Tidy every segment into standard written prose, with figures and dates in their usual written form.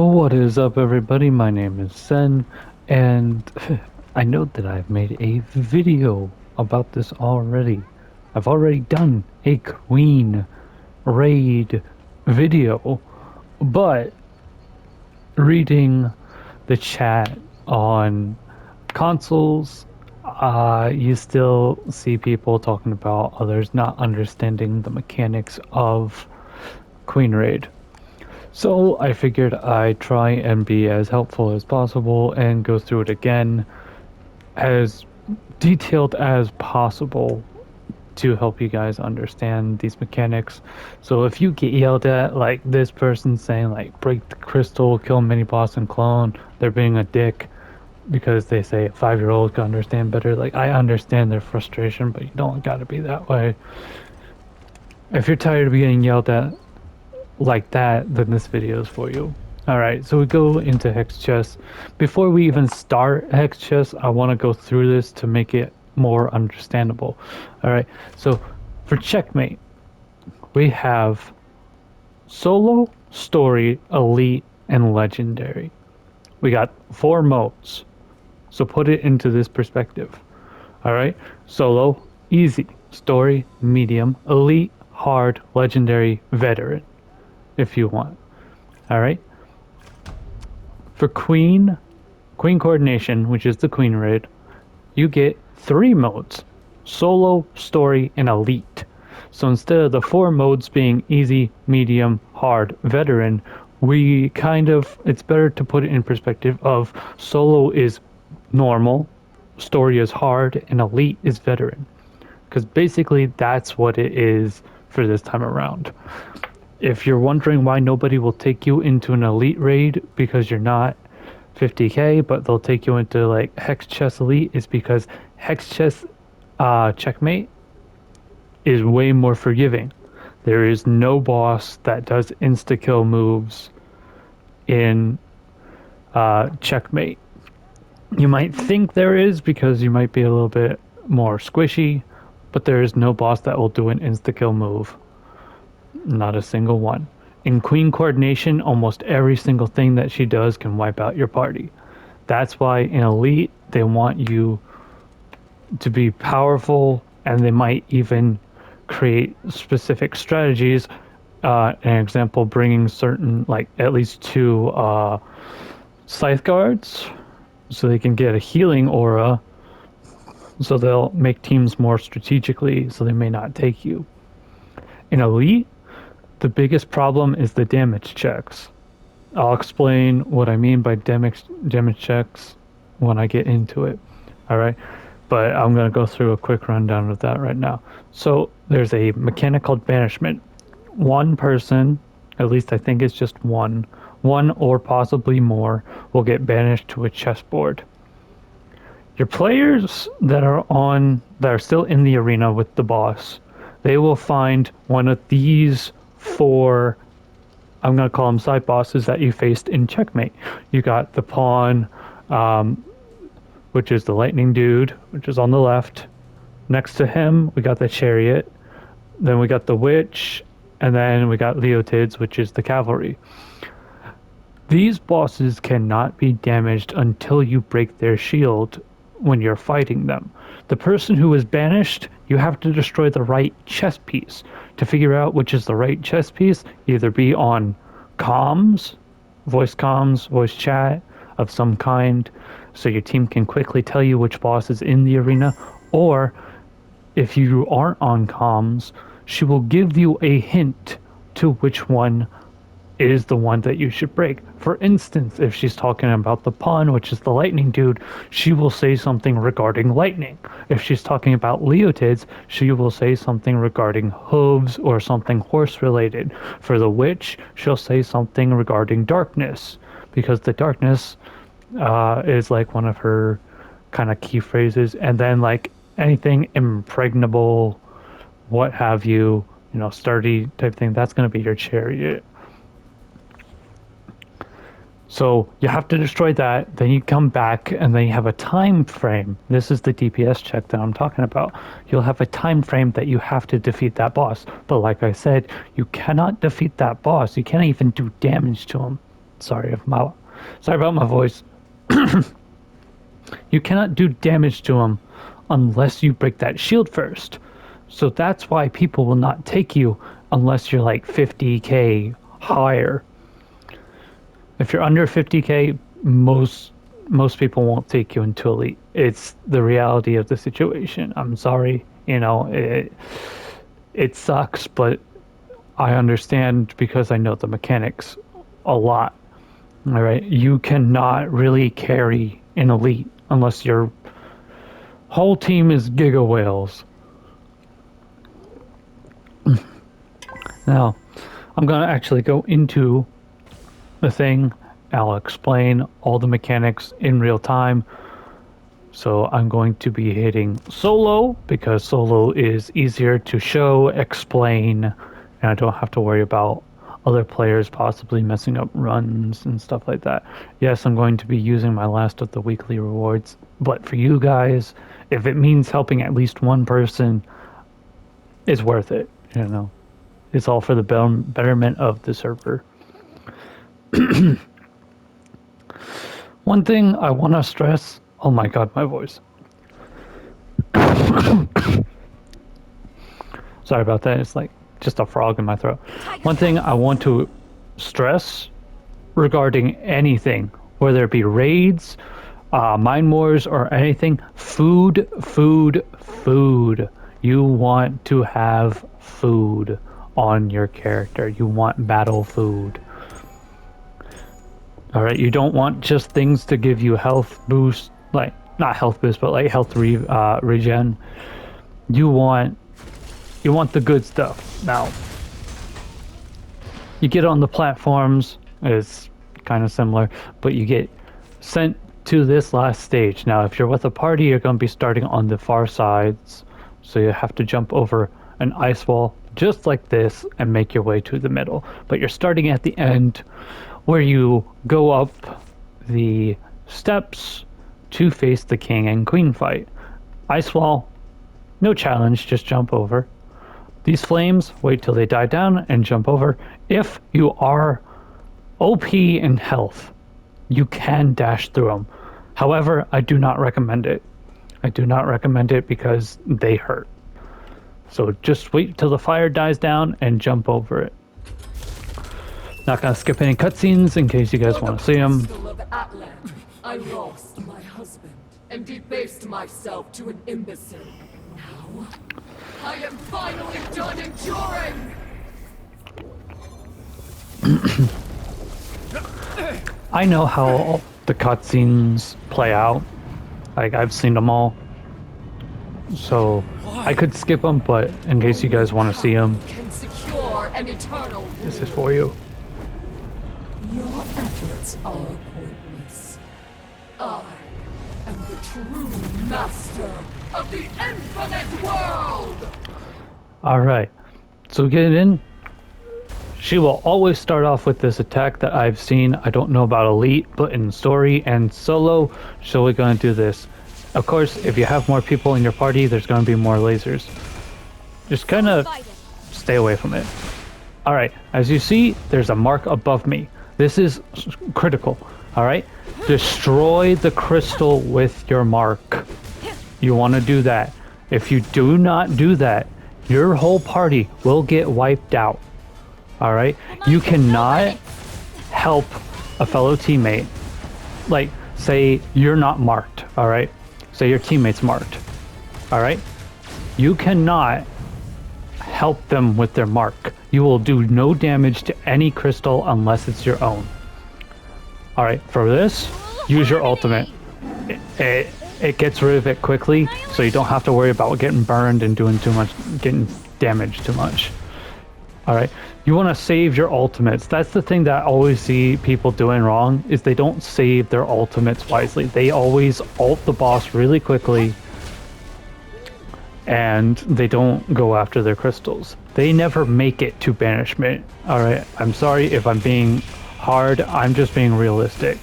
What is up, everybody? My name is Sen, and I know that I've made a video about this already. I've already done a Queen raid video, but reading the chat on consoles, you still see people talking about others not understanding the mechanics of Queen raid. So I figured I'd try and be as helpful as possible and go through it again as detailed as possible to help you guys understand these mechanics. So if you get yelled at like this person saying like break the crystal, kill mini boss and clone, they're being a dick because they say a 5-year-old can understand better. Like I understand their frustration, but you don't gotta be that way. If you're tired of getting yelled at like that, then this video is for you. Alright, so we go into Hex Chess. Before we even start Hex Chess, I want to go through this to make it more understandable. Alright, so for Checkmate, we have Solo, Story, Elite, and Legendary. We got 4 modes, so put it into this perspective. Alright, Solo, easy. Story, medium. Elite, hard. Legendary, veteran, if you want. Alright, for Queen Coordination, which is the Queen raid, you get 3 modes: Solo, Story, and Elite. So instead of the 4 modes being easy, medium, hard, veteran, it's better to put it in perspective of Solo is normal, Story is hard, and Elite is veteran. Because basically that's what it is for this time around. If you're wondering why nobody will take you into an elite raid because you're not 50k, but they'll take you into like Hex Chess Elite, is because Hex Chess Checkmate is way more forgiving. There is no boss that does insta kill moves in Checkmate. You might think there is because you might be a little bit more squishy, but there is no boss that will do an insta kill move. Not a single one. In Queen Coordination, almost every single thing that she does can wipe out your party. That's why in Elite, they want you to be powerful, and they might even create specific strategies. An example, bringing certain, like at least 2 Scythe Guards, so they can get a healing aura, so they'll make teams more strategically, so they may not take you. In Elite, the biggest problem is the damage checks. I'll explain what I mean by damage checks when I get into it. Alright? But I'm going to go through a quick rundown of that right now. So there's a mechanic called banishment. One person, at least I think it's just one or possibly more, will get banished to a chessboard. Your players that are still in the arena with the boss, they will find one of these 4, I'm going to call them side bosses, that you faced in Checkmate. You got the pawn, which is the lightning dude, which is on the left. Next to him, we got the chariot. Then we got the witch, and then we got Leotids, which is the cavalry. These bosses cannot be damaged until you break their shield when you're fighting them. The person who is banished, you have to destroy the right chess piece. To figure out which is the right chess piece, either be on comms, voice chat of some kind, so your team can quickly tell you which boss is in the arena, or if you aren't on comms, she will give you a hint to which one is the one that you should break. For instance, if she's talking about the pawn, which is the lightning dude, she will say something regarding lightning. If she's talking about Leotids, she will say something regarding hooves or something horse related. For the witch, she'll say something regarding darkness, because the darkness is like one of her kind of key phrases. And then like anything impregnable, what have you, sturdy type thing, that's going to be your chariot. So you have to destroy that, then you come back, and then you have a time frame. This is the DPS check that I'm talking about. You'll have a time frame that you have to defeat that boss. But like I said, you cannot defeat that boss. You can't even do damage to him Sorry about my voice. You cannot do damage to him unless you break that shield first. So that's why people will not take you unless you're like 50k higher. If you're under 50k, most people won't take you into elite. It's the reality of the situation. I'm sorry, it sucks, but I understand because I know the mechanics a lot. All right, you cannot really carry an elite unless your whole team is Giga Whales. Now, I'm gonna actually go into the thing. I'll explain all the mechanics in real time. So I'm going to be hitting solo because solo is easier to show, explain, and I don't have to worry about other players possibly messing up runs and stuff like that. Yes, I'm going to be using my last of the weekly rewards, but for you guys, if it means helping at least one person, it's worth it, It's all for the betterment of the server. One thing I want to stress, oh my god, my voice. Sorry about that, it's like just a frog in my throat. One thing I want to stress regarding anything, whether it be raids, mine wars, or anything, food. You want to have food on your character. You want battle food. Alright, you don't want just things to give you health boost, like, not health boost, but like health regen. You want the good stuff. Now, you get on the platforms, it's kind of similar, but you get sent to this last stage. Now, if you're with a party, you're going to be starting on the far sides, so you have to jump over an ice wall just like this and make your way to the middle. But you're starting at the end where you go up the steps to face the king and queen fight. Ice wall, no challenge, just jump over. These flames, wait till they die down and jump over. If you are OP in health, you can dash through them. However, I do not recommend it. I do not recommend it because they hurt. So just wait till the fire dies down and jump over it. Not gonna skip any cutscenes in case you guys want to see them. Atlan, I lost my husband and debased myself to an imbecile. Now, I am finally done enduring! I know how the cutscenes play out. Like, I've seen them all. So, I could skip them, but in case you guys want to see them, this is for you. Your efforts are pointless. I am the true master of the infinite world! Alright, so get in. She will always start off with this attack that I've seen. I don't know about Elite, but in story and solo, so we're going to do this. Of course, if you have more people in your party, there's going to be more lasers. Just kind of stay away from it. Alright, as you see, there's a mark above me. This is critical, alright? Destroy the crystal with your mark. You want to do that. If you do not do that, your whole party will get wiped out. Alright? You cannot help a fellow teammate. Like, say you're not marked, alright? Say your teammate's marked, alright? You cannot help them with their mark. You will do no damage to any crystal unless it's your own. Alright, for this, use your ultimate. It gets rid of it quickly, so you don't have to worry about getting burned and doing too much, getting damaged too much. Alright, you want to save your ultimates. That's the thing that I always see people doing wrong, is they don't save their ultimates wisely. They always ult the boss really quickly, and they don't go after their crystals. They never make it to banishment. Alright, I'm sorry if I'm being hard, I'm just being realistic.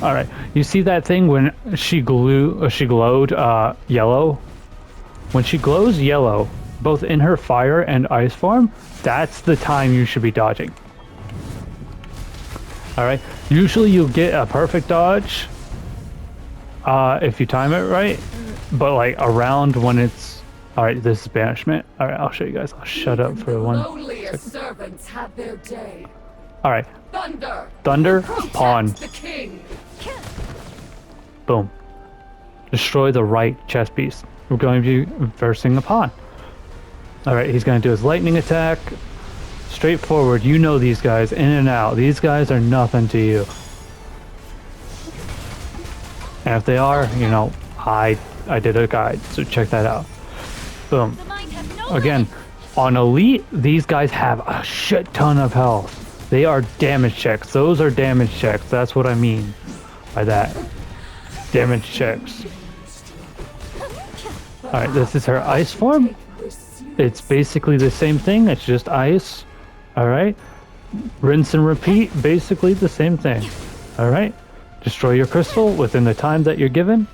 Alright, you see that thing when she glowed yellow? When she glows yellow, both in her fire and ice form, that's the time you should be dodging. All right. Usually you'll get a perfect dodge if you time it right, but like around when it's all right. This is banishment. All right, I'll show you guys. I'll shut up Even for the one lowliest second. servants have their day. All right. Thunder! Thunder, pawn, Protect the king! boom. Destroy the right chess piece. We're going to be versing a pawn. All right, he's going to do his lightning attack. Straightforward. You know these guys in and out. These guys are nothing to you. And if they are, you know, I did a guide, so check that out. Boom. Again, on elite, these guys have a shit ton of health. They are damage checks. Those are damage checks. That's what I mean by that. Damage checks. Alright, this is her ice form. It's basically the same thing. It's just ice. Alright. Rinse and repeat. Basically the same thing. Alright. Destroy your crystal within the time that you're given.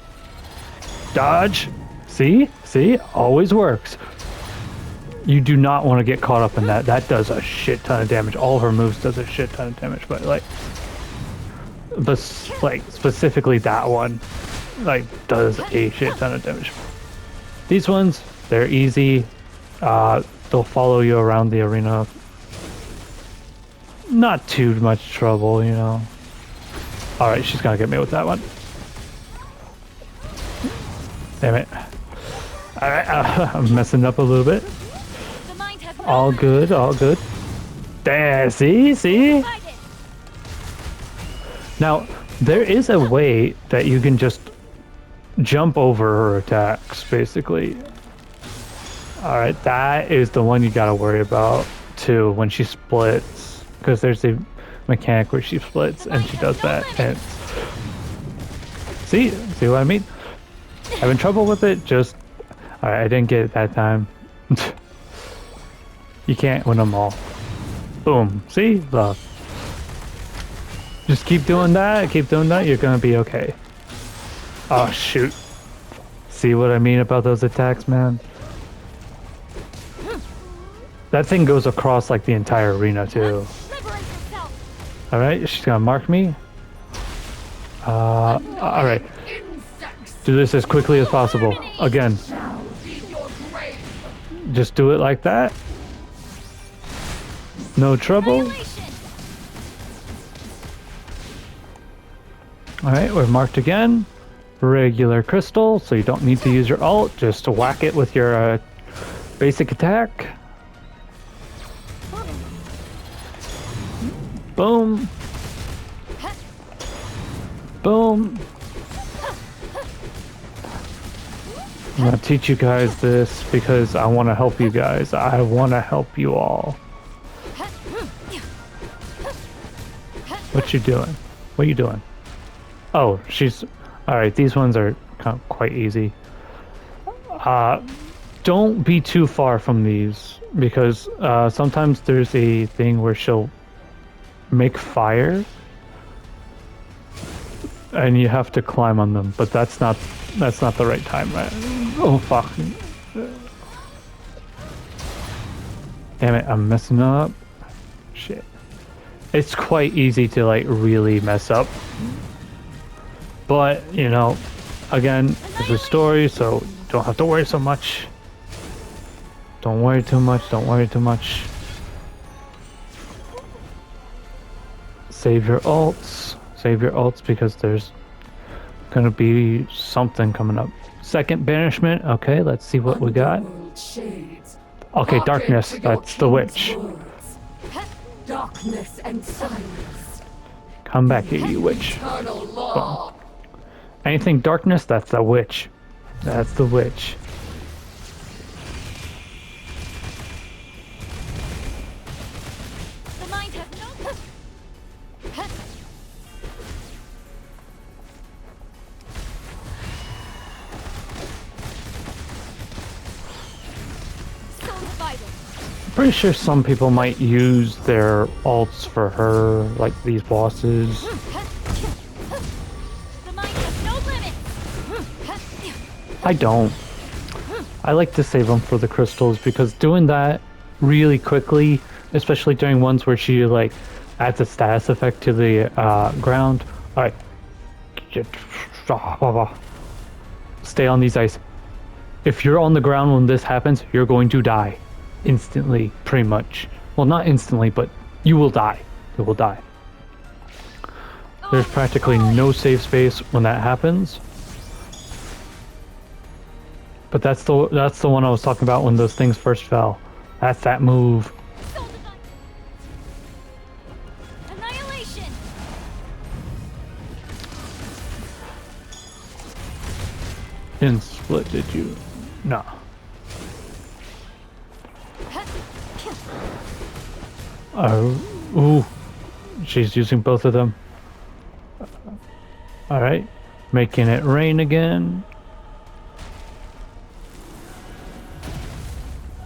Dodge. See? See? Always works. You do not want to get caught up in that. That does a shit ton of damage. All of her moves does a shit ton of damage, but like specifically that one like does a shit ton of damage. These ones, they're easy. They'll follow you around the arena. Not too much trouble, you know. Alright, she's gonna get me with that one. Damn it. Alright, I'm messing up a little bit. All good, all good. There, see? Now, there is a way that you can just jump over her attacks, basically. Alright, that is the one you gotta worry about, too, when she splits. Because there's a mechanic where she splits, and she does that, and... See what I mean? Having trouble with it? Just... Alright, I didn't get it that time. You can't win them all. Boom. See? Love. Just keep doing that, you're gonna be okay. Oh, shoot. See what I mean about those attacks, man? That thing goes across, like, the entire arena, too. Alright, she's gonna mark me. Alright. Do this as quickly as possible. Again. Just do it like that. No trouble. Alright, we're marked again. Regular crystal, so you don't need to use your ult, just to whack it with your basic attack. Boom. Boom. I'm gonna teach you guys this because I want to help you guys. I want to help you all. What you doing? What you doing? Oh, she's... Alright, these ones are kind of quite easy. Don't be too far from these, because sometimes there's a thing where she'll make fire, and you have to climb on them, but that's not the right time, right? Oh, fuck. Damn it, I'm messing up. Shit. It's quite easy to, like, really mess up. But, you know, again, it's a story, so don't have to worry so much. Don't worry too much, don't worry too much. Save your ults. Save your ults because there's gonna be something coming up. Second banishment. Okay, let's see what we got. Okay, darkness. That's the witch. Darkness and silence. Come back here, you witch. Boom. Anything darkness, that's the witch. That's the witch. The mind has no... Pretty sure some people might use their ults for her, like these bosses. I don't. I like to save them for the crystals because doing that really quickly, especially during ones where she like Adds a status effect to the ground. All right. Stay on these ice. If you're on the ground when this happens, you're going to die instantly, pretty much. Well, not instantly, but you will die. You will die. There's practically no safe space when that happens. But that's the one I was talking about when those things first fell. That's that move. Annihilation. Didn't split, did you? No. Ooh. She's using both of them. Alright. Making it rain again.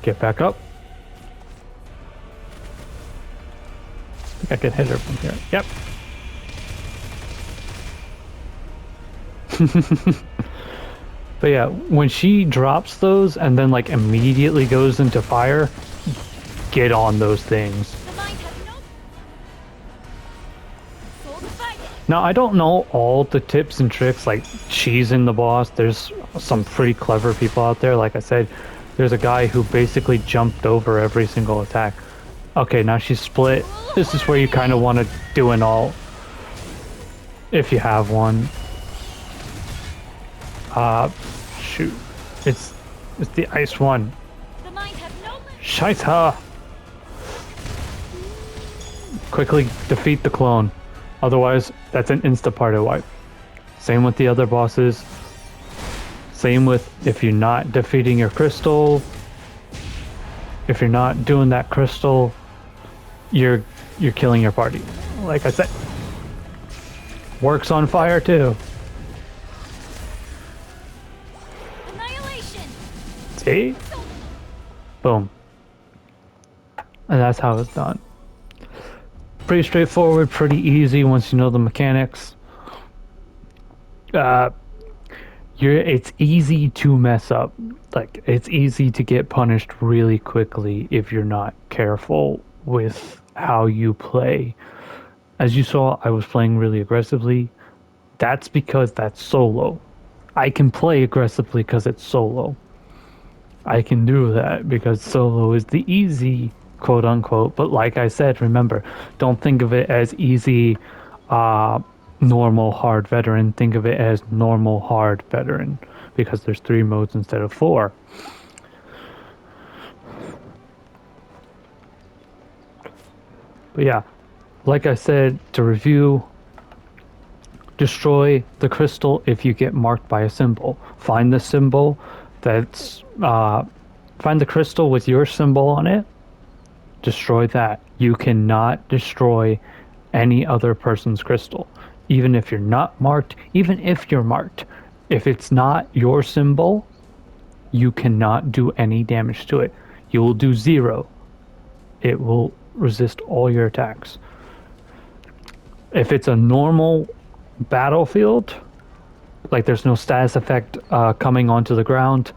Get back up. I think I can hit her from here. Yep. But yeah, when she drops those and then like immediately goes into fire, get on those things. The mind has no soul divided. Now, I don't know all the tips and tricks, like she's in the boss. There's some pretty clever people out there. Like I said, there's a guy who basically jumped over every single attack. Okay, now she's split. This is where you kind of want to do an alt. If you have one. Shoot. It's the ice one. The mind has no limit. Scheisse! Quickly defeat the clone. Otherwise, that's an insta-party wipe. Same with the other bosses. Same with if you're not defeating your crystal. If you're not doing that crystal, you're killing your party. Like I said. Works on fire too. Annihilation. See? Boom. And that's how it's done. Pretty straightforward, pretty easy once you know the mechanics. It's easy to mess up. Like, it's easy to get punished really quickly if you're not careful with how you play. As you saw, I was playing really aggressively. That's because that's solo. I can play aggressively because it's solo. I can do that because solo is the easy, quote unquote. But like I said, remember, don't think of it as easy, normal, hard veteran. Think of it as normal, hard veteran because there's 3 modes instead of 4. But yeah, like I said, to review, destroy the crystal if you get marked by a symbol. Find the symbol that's find the crystal with your symbol on it. Destroy that. You cannot destroy any other person's crystal, even if you're not marked. Even if you're marked, if it's not your symbol, you cannot do any damage to it. You will do 0. It will resist all your attacks. If it's a normal battlefield, like there's no status effect coming onto the ground,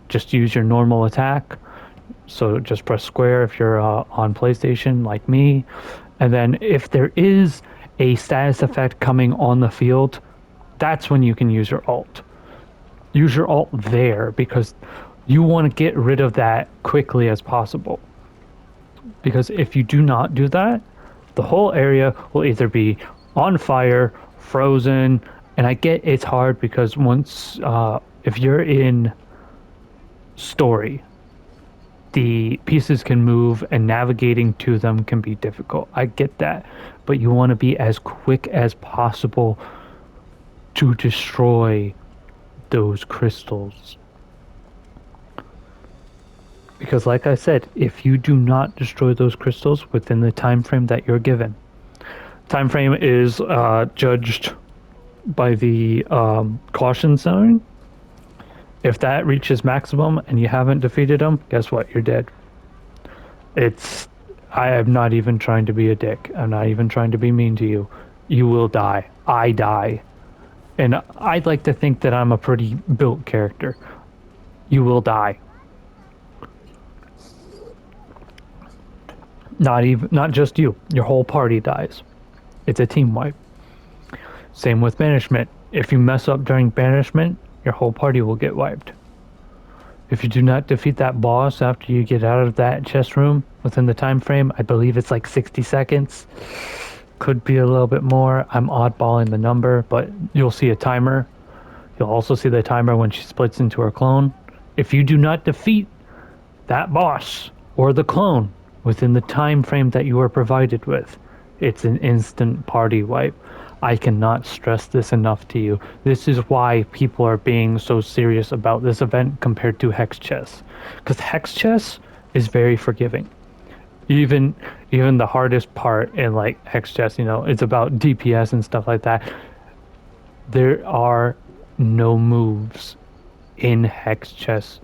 just use your normal attack. So just press square if you're on PlayStation like me. And then if there is a status effect coming on the field, that's when you can use your alt. Use your alt there because you want to get rid of that quickly as possible. Because if you do not do that, the whole area will either be on fire, frozen, and I get it's hard because once, if you're in story, the pieces can move and navigating to them can be difficult. I get that, but you want to be as quick as possible to destroy those crystals. Because like I said, if you do not destroy those crystals within the time frame that you're given, time frame is judged by the caution zone. If that reaches maximum and you haven't defeated them, guess what? You're dead. I am not even trying to be a dick. I'm not even trying to be mean to you. You will die. I die. And I'd like to think that I'm a pretty built character. You will die. Not just you. Your whole party dies. It's a team wipe. Same with banishment. If you mess up during banishment, your whole party will get wiped. If you do not defeat that boss after you get out of that chest room within the time frame, I believe it's like 60 seconds. Could be a little bit more. I'm oddballing the number, but you'll see a timer. You'll also see the timer when she splits into her clone. If you do not defeat that boss or the clone within the time frame that you are provided with, it's an instant party wipe. I cannot stress this enough to you. This is why people are being so serious about this event compared to Hex Chess. Because Hex Chess is very forgiving. Even even the hardest part in like Hex Chess, it's about DPS and stuff like that. There are no moves in Hex Chess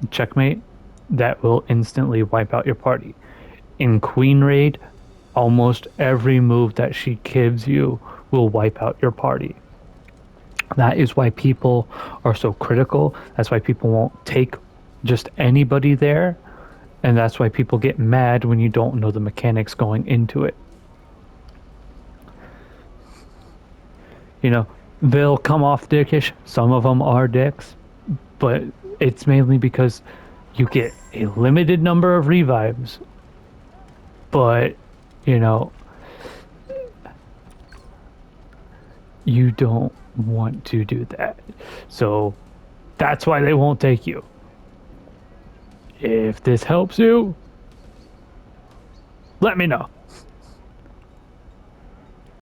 checkmate that will instantly wipe out your party. In Queen Raid, almost every move that she gives you will wipe out your party. That is why people are so critical. That's why people won't take just anybody there. And that's why people get mad when you don't know the mechanics going into it. They'll come off dickish. Some of them are dicks. But it's mainly because you get a limited number of revives. But, you know, you don't want to do that. So that's why they won't take you. If this helps you, let me know.